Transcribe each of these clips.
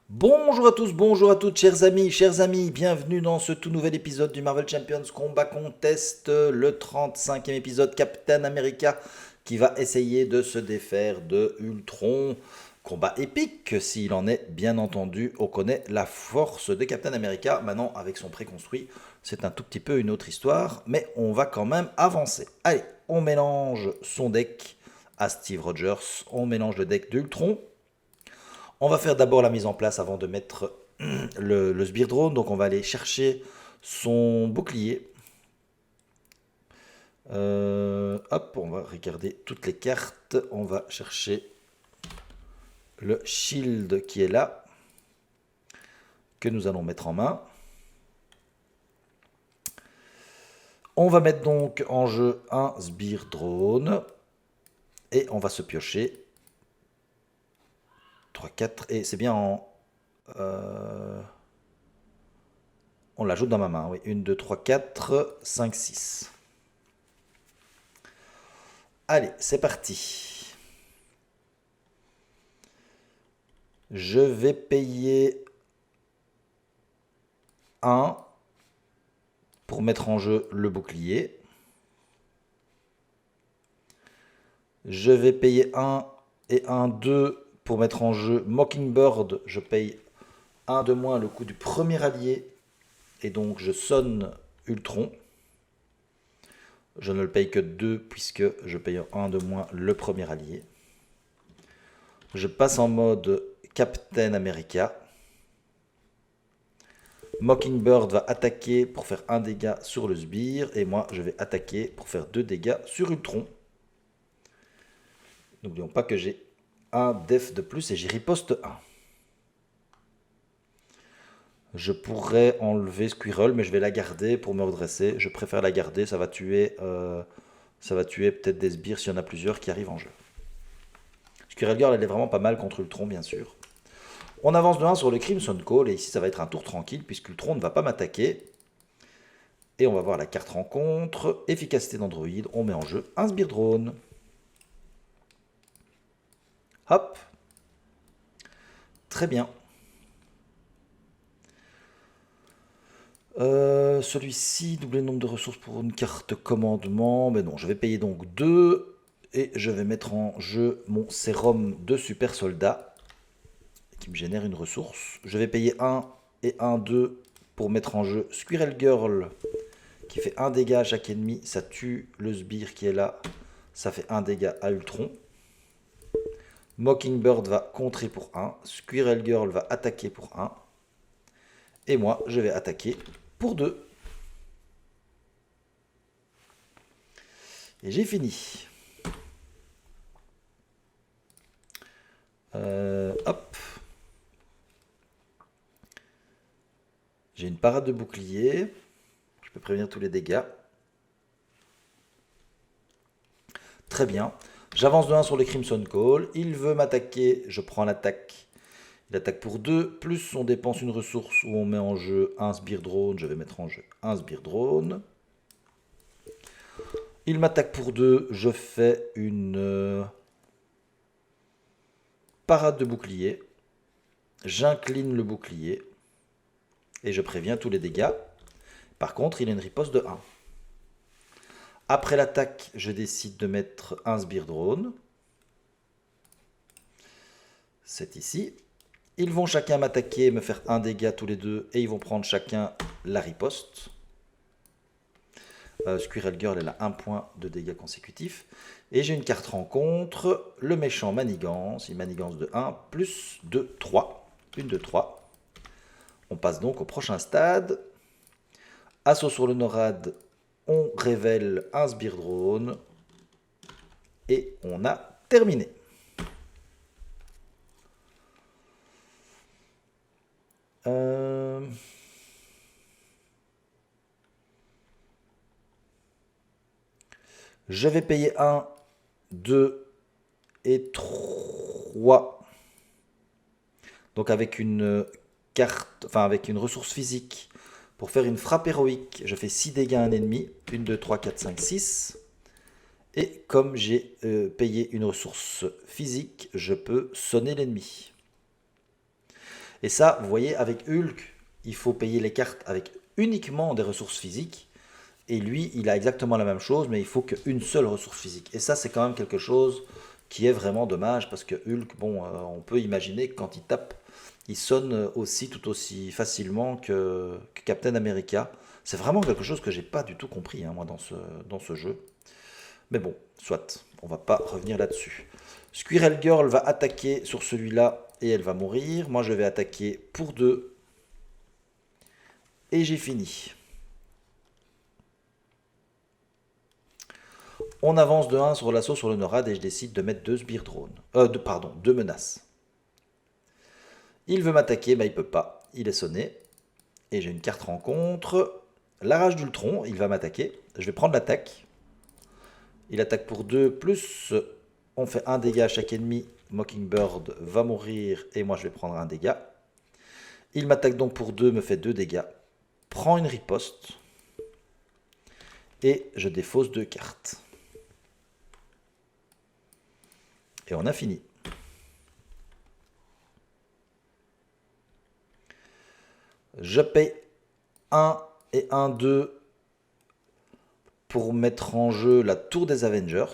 Bonjour à tous, bonjour à toutes, chers amis, bienvenue dans ce tout nouvel épisode du Marvel Champions Combat Contest, le 35e épisode, Captain America qui va essayer de se défaire de Ultron. Combat épique, s'il en est, bien entendu, on connaît la force de Captain America. Maintenant, avec son préconstruit, c'est un tout petit peu une autre histoire, mais on va quand même avancer. Allez, on mélange son deck à Steve Rogers, on mélange le deck d'Ultron. On va faire d'abord la mise en place avant de mettre le sbire drone. Donc on va aller chercher son bouclier. Hop, on va regarder toutes les cartes. On va chercher le shield qui est là, que nous allons mettre en main. On va mettre donc en jeu un sbire drone. Et on va se piocher 3, 4. Et c'est bien en... on l'ajoute dans ma main, oui. 1, 2, 3, 4, 5, 6. Allez, c'est parti. Je vais payer 1 pour mettre en jeu le bouclier. Je vais payer 1 et 1, 2 pour mettre en jeu Mockingbird. Je paye 1 de moins le coût du premier allié. Et donc je sonne Ultron. Je ne le paye que 2 puisque je paye 1 de moins le premier allié. Je passe en mode Captain America. Mockingbird va attaquer pour faire 1 dégât sur le sbire. Et moi, je vais attaquer pour faire 2 dégâts sur Ultron. N'oublions pas que j'ai un def de plus et j'y riposte 1. Je pourrais enlever Squirrel, mais je vais la garder pour me redresser. Je préfère la garder, ça va tuer peut-être des sbires s'il y en a plusieurs qui arrivent en jeu. Squirrel Girl, elle est vraiment pas mal contre Ultron, bien sûr. On avance de 1 sur le Crimson Call, et ici ça va être un tour tranquille, puisqu'Ultron ne va pas m'attaquer. Et on va voir la carte rencontre. Efficacité d'Android, on met en jeu un sbire drone. Hop. Très bien. Celui-ci, doubler le nombre de ressources pour une carte commandement. Mais non, je vais payer donc 2. Et je vais mettre en jeu mon sérum de super soldat, qui me génère une ressource. Je vais payer 1 et 1, 2 pour mettre en jeu Squirrel Girl, qui fait 1 dégât à chaque ennemi. Ça tue le sbire qui est là. Ça fait 1 dégât à Ultron. Mockingbird va contrer pour 1. Squirrel Girl va attaquer pour 1. Et moi, je vais attaquer pour 2. Et j'ai fini. Hop. J'ai une parade de bouclier. Je peux prévenir tous les dégâts. Très bien. J'avance de 1 sur le Crimson Call. Il veut m'attaquer. Je prends l'attaque. Il attaque pour 2. Plus on dépense une ressource où on met en jeu un sbire drone. Je vais mettre en jeu un sbire drone. Il m'attaque pour 2. Je fais une parade de bouclier. J'incline le bouclier. Et je préviens tous les dégâts. Par contre, il a une riposte de 1. Après l'attaque, je décide de mettre un sbire drone. C'est ici. Ils vont chacun m'attaquer, me faire un dégât tous les deux, et ils vont prendre chacun la riposte. Squirrel Girl, elle a 1 point de dégâts consécutifs. Et j'ai une carte rencontre, le méchant manigance, il manigance de 1, plus de 3. Une de 3. On passe donc au prochain stade. Assaut sur le NORAD, on révèle un sbire drone. Et on a terminé. Je vais payer 1, 2 et 3. Donc avec une carte, enfin avec une ressource physique pour faire une frappe héroïque, je fais 6 dégâts à un ennemi. 1, 2, 3, 4, 5, 6. Et comme j'ai payé une ressource physique, je peux sonner l'ennemi. Et ça, vous voyez, avec Hulk, il faut payer les cartes avec uniquement des ressources physiques. Et lui, il a exactement la même chose, mais il faut qu'une seule ressource physique. Et ça, c'est quand même quelque chose qui est vraiment dommage, parce que Hulk, bon, on peut imaginer que quand il tape, il sonne aussi tout aussi facilement que Captain America. C'est vraiment quelque chose que j'ai pas du tout compris, hein, moi, dans ce jeu. Mais bon, soit, on va pas revenir là-dessus. Squirrel Girl va attaquer sur celui-là et elle va mourir. Moi, je vais attaquer pour 2 et j'ai fini. On avance de 1 sur l'assaut sur le NORAD et je décide de mettre 2 sbires drones. Pardon, 2 menaces. Il veut m'attaquer, mais il peut pas. Il est sonné. Et j'ai une carte rencontre. La rage d'Ultron, il va m'attaquer. Je vais prendre l'attaque. Il attaque pour 2, plus on fait un dégât à chaque ennemi. Mockingbird va mourir et moi je vais prendre un dégât. Il m'attaque donc pour 2, me fait 2 dégâts. Prend une riposte. Et je défausse 2 cartes. Et on a fini. Je paye 1 et 1, 2 pour mettre en jeu la tour des Avengers.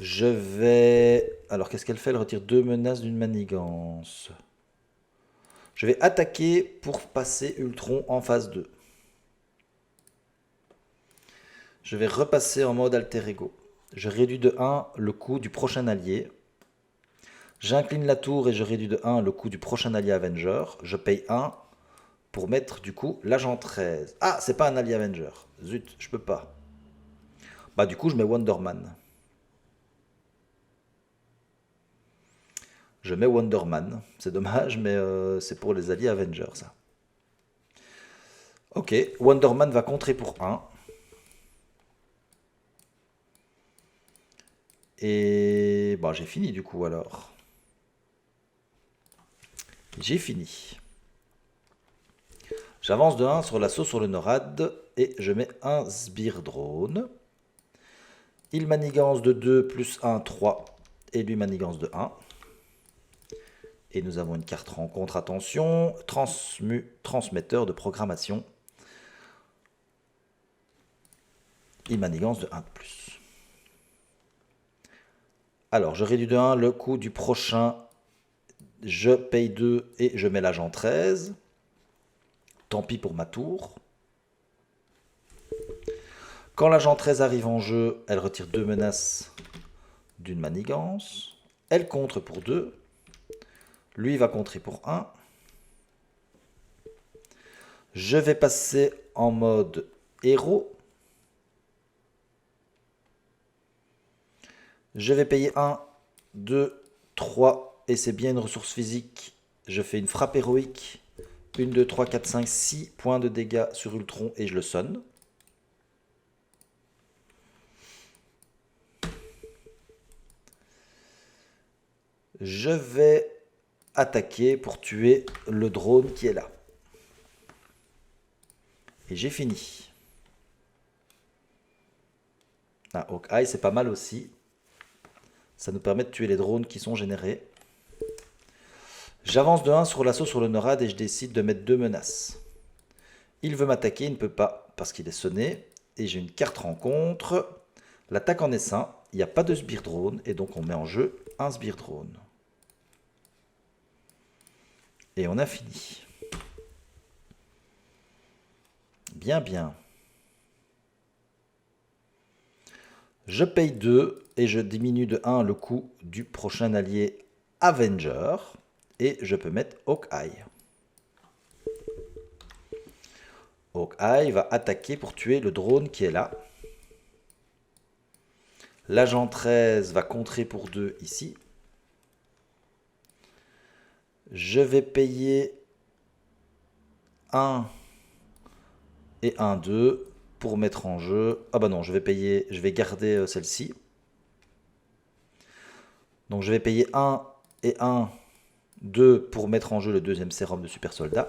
Je vais... Alors, qu'est-ce qu'elle fait? Elle retire 2 menaces d'une manigance. Je vais attaquer pour passer Ultron en phase 2. Je vais repasser en mode alter ego. Je réduis de 1 le coût du prochain allié. J'incline la tour et je réduis de 1 le coût du prochain allié Avenger. Je paye 1 pour mettre du coup l'agent 13. Ah, c'est pas un allié Avenger. Zut, je peux pas. Bah du coup, je mets Wonder Man. Je mets Wonder Man. C'est dommage, mais c'est pour les alliés Avengers, ça. Ok, Wonder Man va contrer pour 1. Et bon, j'ai fini du coup alors. J'ai fini. J'avance de 1 sur l'assaut sur le NORAD et je mets un sbire drone. Il manigance de 2 plus 1, 3 et lui manigance de 1. Et nous avons une carte rencontre, attention, transmetteur de programmation. Il manigance de 1 de plus. Alors, je réduis de 1 le coût du prochain. Je paye 2 et je mets l'agent 13. Tant pis pour ma tour. Quand l'agent 13 arrive en jeu, elle retire 2 menaces d'une manigance. Elle contre pour 2. Lui va contrer pour 1. Je vais passer en mode héros. Je vais payer 1, 2, 3, et c'est bien une ressource physique. Je fais une frappe héroïque. 1, 2, 3, 4, 5, 6 points de dégâts sur Ultron et je le sonne. Je vais attaquer pour tuer le drone qui est là. Et j'ai fini. Ah, Hawkeye, c'est pas mal aussi. Ça nous permet de tuer les drones qui sont générés. J'avance de 1 sur l'assaut sur le NORAD et je décide de mettre 2 menaces. Il veut m'attaquer, il ne peut pas parce qu'il est sonné. Et j'ai une carte rencontre. L'attaque en essaim, il n'y a pas de sbire drone et donc on met en jeu un sbire drone. Et on a fini. Bien, bien. Je paye 2 et je diminue de 1 le coût du prochain allié Avenger. Et je peux mettre Hawkeye. Hawkeye va attaquer pour tuer le drone qui est là. L'agent 13 va contrer pour 2 ici. Je vais payer 1 et 1, 2 pour mettre en jeu. Ah bah non, je vais garder celle-ci. Donc je vais payer 1 et 1, 2 pour mettre en jeu le deuxième sérum de super soldat.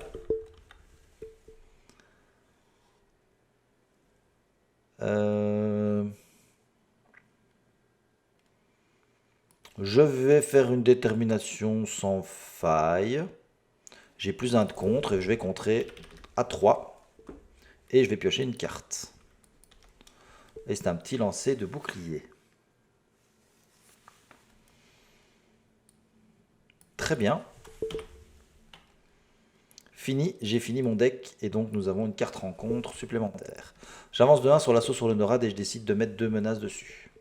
Je vais faire une détermination sans faille. J'ai plus un de contre et je vais contrer à 3. Et je vais piocher une carte. Et c'est un petit lancer de bouclier. Très bien. Fini, j'ai fini mon deck et donc nous avons une carte rencontre supplémentaire. J'avance de 1 sur l'assaut sur le Norad et je décide de mettre 2 menaces dessus.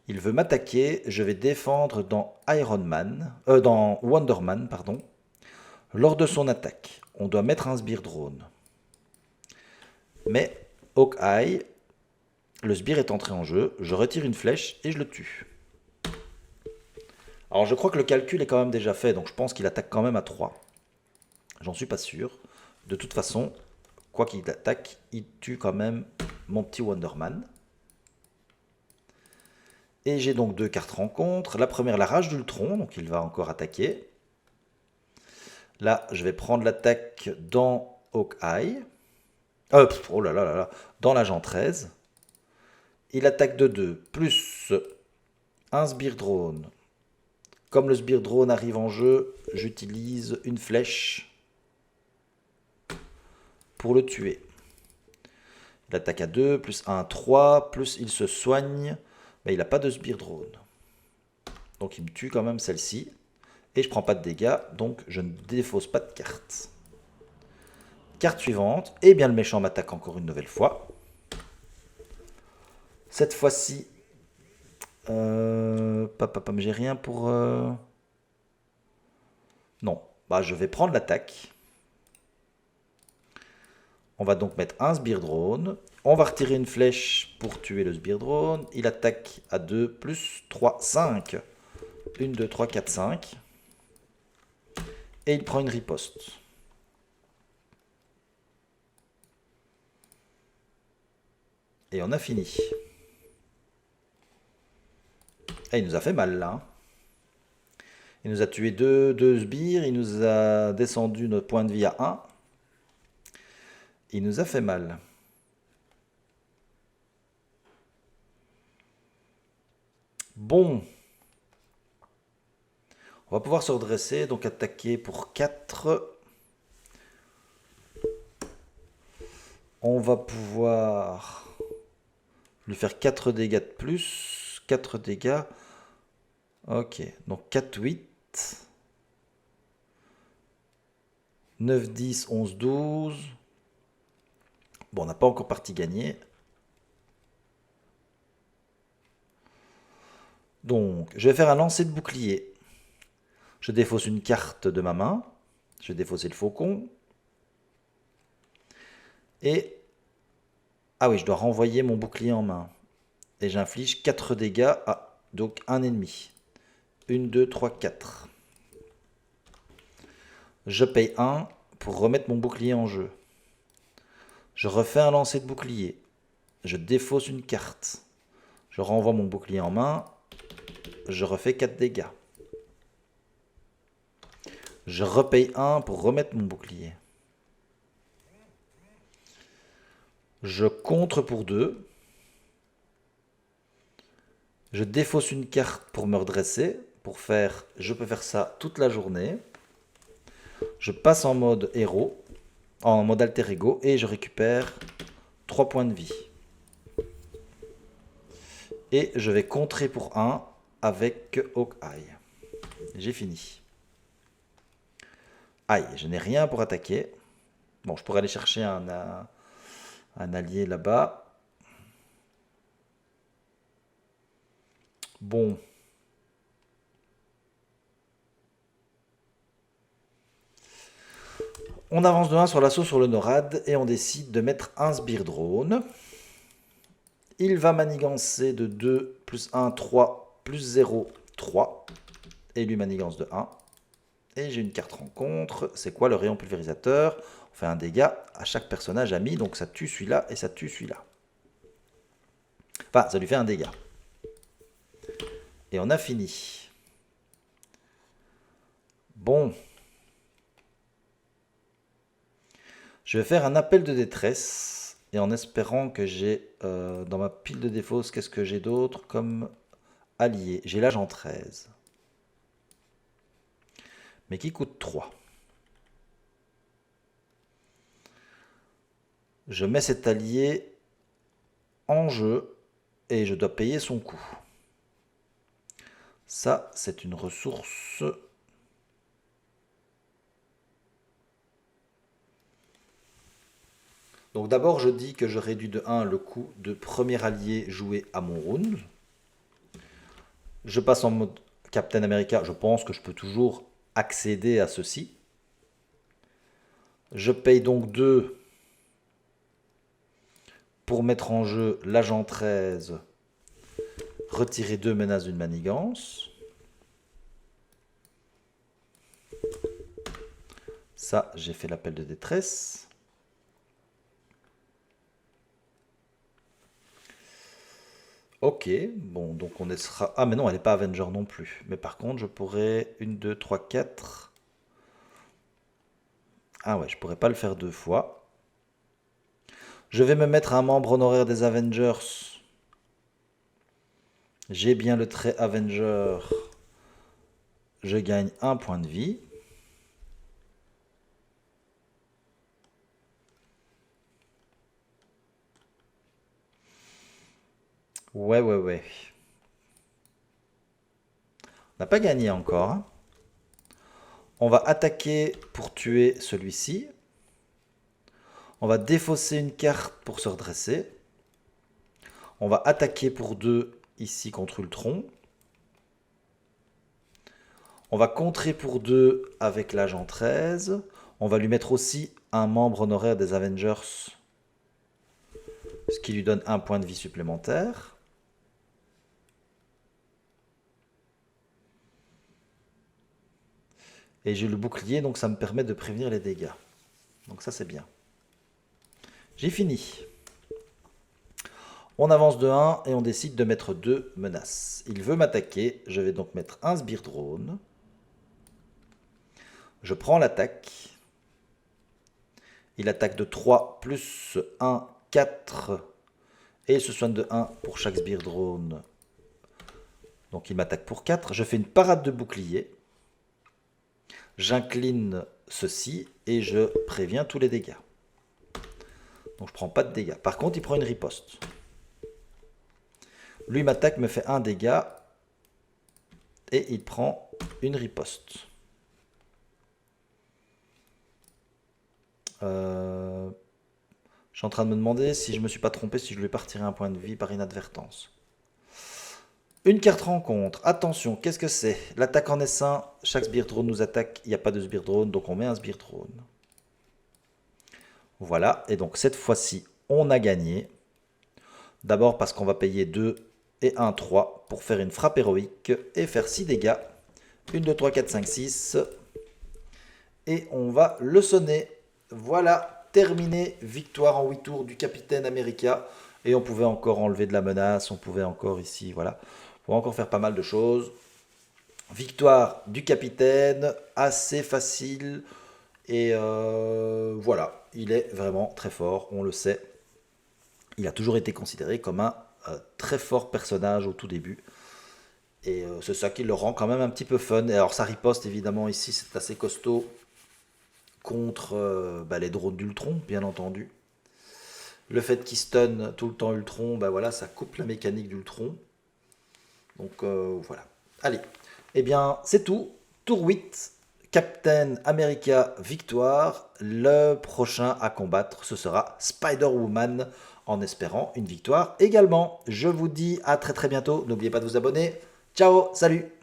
Il veut m'attaquer, je vais défendre dans dans Wonder Man, pardon. Lors de son attaque, on doit mettre un sbire drone. Mais Hawkeye, le sbire est entré en jeu, je retire une flèche et je le tue. Alors je crois que le calcul est quand même déjà fait, donc je pense qu'il attaque quand même à 3. J'en suis pas sûr. De toute façon, quoi qu'il attaque, il tue quand même mon petit Wonderman. Et j'ai donc 2 cartes rencontre. La première, la rage d'Ultron, donc il va encore attaquer. Là, je vais prendre l'attaque dans Hawkeye. Oh là là là là, dans l'agent 13. Il attaque de 2, plus un sbire drone. Comme le sbire drone arrive en jeu, j'utilise une flèche pour le tuer. Il attaque à 2, plus 1, 3, plus il se soigne. Mais il n'a pas de sbire drone. Donc il me tue quand même celle-ci. Et je prends pas de dégâts, donc je ne défausse pas de carte. Carte suivante, et bien le méchant m'attaque encore une nouvelle fois. Cette fois-ci, j'ai rien pour... Non, bah, je vais prendre l'attaque. On va donc mettre un sbire drone. On va retirer une flèche pour tuer le sbire drone. Il attaque à 2, plus 3, 5. 1, 2, 3, 4, 5. Et il prend une riposte. Et on a fini. Et il nous a fait mal là. Il nous a tué 2 sbires. Il nous a descendu notre point de vie à 1. Il nous a fait mal. Bon. On va pouvoir se redresser, donc attaquer pour 4. On va pouvoir lui faire 4 dégâts de plus. 4 dégâts. Ok, donc 4, 8. 9, 10, 11, 12. Bon, on n'a pas encore partie gagnée. Donc, je vais faire un lancer de bouclier. Je défausse une carte de ma main. Je vais défausser le faucon. Et... Ah oui, je dois renvoyer mon bouclier en main. Et j'inflige 4 dégâts à donc un ennemi. 1, 2, 3, 4. Je paye 1 pour remettre mon bouclier en jeu. Je refais un lancer de bouclier. Je défausse une carte. Je renvoie mon bouclier en main. Je refais 4 dégâts. Je repaye 1 pour remettre mon bouclier. Je contre pour 2. Je défausse une carte pour me redresser. Je peux faire ça toute la journée. Je passe en mode héros, en mode alter ego, et je récupère 3 points de vie. Et je vais contrer pour 1 avec Hawkeye. J'ai fini. Aïe, je n'ai rien pour attaquer. Bon, je pourrais aller chercher un allié là-bas. Bon. On avance de 1 sur l'assaut sur le Norad et on décide de mettre un sbire drone. Il va manigancer de 2, plus 1, 3, plus 0, 3. Et lui manigance de 1. Et j'ai une carte rencontre. C'est quoi le rayon pulvérisateur? On fait un dégât à chaque personnage ami. Donc ça tue celui-là et ça tue celui-là. Enfin, ça lui fait un dégât. Et on a fini. Bon. Je vais faire un appel de détresse. Et en espérant que j'ai dans ma pile de défausse, qu'est-ce que j'ai d'autre comme allié, j'ai l'agent 13, mais qui coûte 3. Je mets cet allié en jeu et je dois payer son coût. Ça, c'est une ressource. Donc d'abord, je dis que je réduis de 1 le coût de premier allié joué à mon round. Je passe en mode Captain America. Je pense que je peux toujours accéder à ceci. Je paye donc 2 pour mettre en jeu l'agent 13, retirer 2 menaces d'une manigance. Ça, j'ai fait l'appel de détresse. Ok, bon, donc on sera... Ah, mais non, elle n'est pas Avenger non plus. Mais par contre, je pourrais... 1, 2, 3, 4... Ah ouais, je pourrais pas le faire 2 fois. Je vais me mettre un membre honoraire des Avengers. J'ai bien le trait Avenger. Je gagne 1 point de vie. Ouais. On n'a pas gagné encore, hein. On va attaquer pour tuer celui-ci. On va défausser une carte pour se redresser. On va attaquer pour 2 ici contre Ultron. On va contrer pour 2 avec l'agent 13. On va lui mettre aussi un membre honoraire des Avengers, ce qui lui donne 1 point de vie supplémentaire. Et j'ai le bouclier, donc ça me permet de prévenir les dégâts. Donc ça, c'est bien. J'ai fini. On avance de 1 et on décide de mettre 2 menaces. Il veut m'attaquer, je vais donc mettre un sbire drone. Je prends l'attaque. Il attaque de 3 plus 1, 4. Et il se soigne de 1 pour chaque sbire drone. Donc il m'attaque pour 4. Je fais une parade de bouclier. J'incline ceci et je préviens tous les dégâts. Donc je prends pas de dégâts. Par contre, il prend une riposte. Lui m'attaque, me fait 1 dégât. Et il prend une riposte. Je suis en train de me demander si je me suis pas trompé, si je lui ai pas retiré un point de vie par inadvertance. Une carte rencontre. Attention, qu'est-ce que c'est? L'attaque en essaim. Chaque sbire drone nous attaque. Il n'y a pas de sbire drone, donc on met un sbire drone. Voilà, et donc cette fois-ci, on a gagné. D'abord parce qu'on va payer 2 et 1, 3 pour faire une frappe héroïque et faire 6 dégâts. 1, 2, 3, 4, 5, 6. Et on va le sonner. Voilà, terminé. Victoire en 8 tours du Capitaine America. Et on pouvait encore enlever de la menace. On pouvait encore ici, voilà. On va encore faire pas mal de choses. Victoire du Capitaine. Assez facile. Et voilà, il est vraiment très fort, on le sait. Il a toujours été considéré comme un très fort personnage au tout début. Et c'est ça qui le rend quand même un petit peu fun. Et alors sa riposte, évidemment, ici, c'est assez costaud contre les drones d'Ultron, bien entendu. Le fait qu'il stun tout le temps Ultron, voilà, ça coupe la mécanique d'Ultron. Donc voilà. Allez, eh bien, c'est tout. Tour 8. Captain America victoire. Le prochain à combattre, ce sera Spider-Woman, en espérant une victoire également. Je vous dis à très bientôt. N'oubliez pas de vous abonner. Ciao, salut!